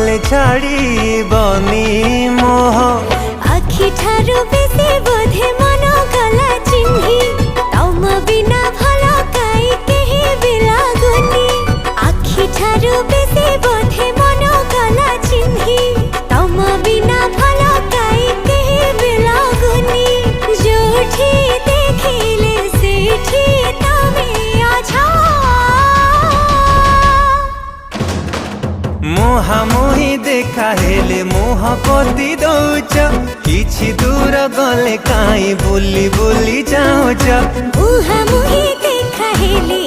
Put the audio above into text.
गले छाड़ी बनी मोह आखि ठारू बेसी बोधे मन गला चिन्ही तम बिना भल काई केही भी लागुनी आखि ठारू बेसी बोधे मन गला चिन्ही तम बिना भल काई केही भी लागुनी जोठी देखिले सेठी तमे अछा मुहामुही देखा हेले मुह पोती दौच किछि दूर गले काई बुली बुली जाऊच मुहामुही देखा हेले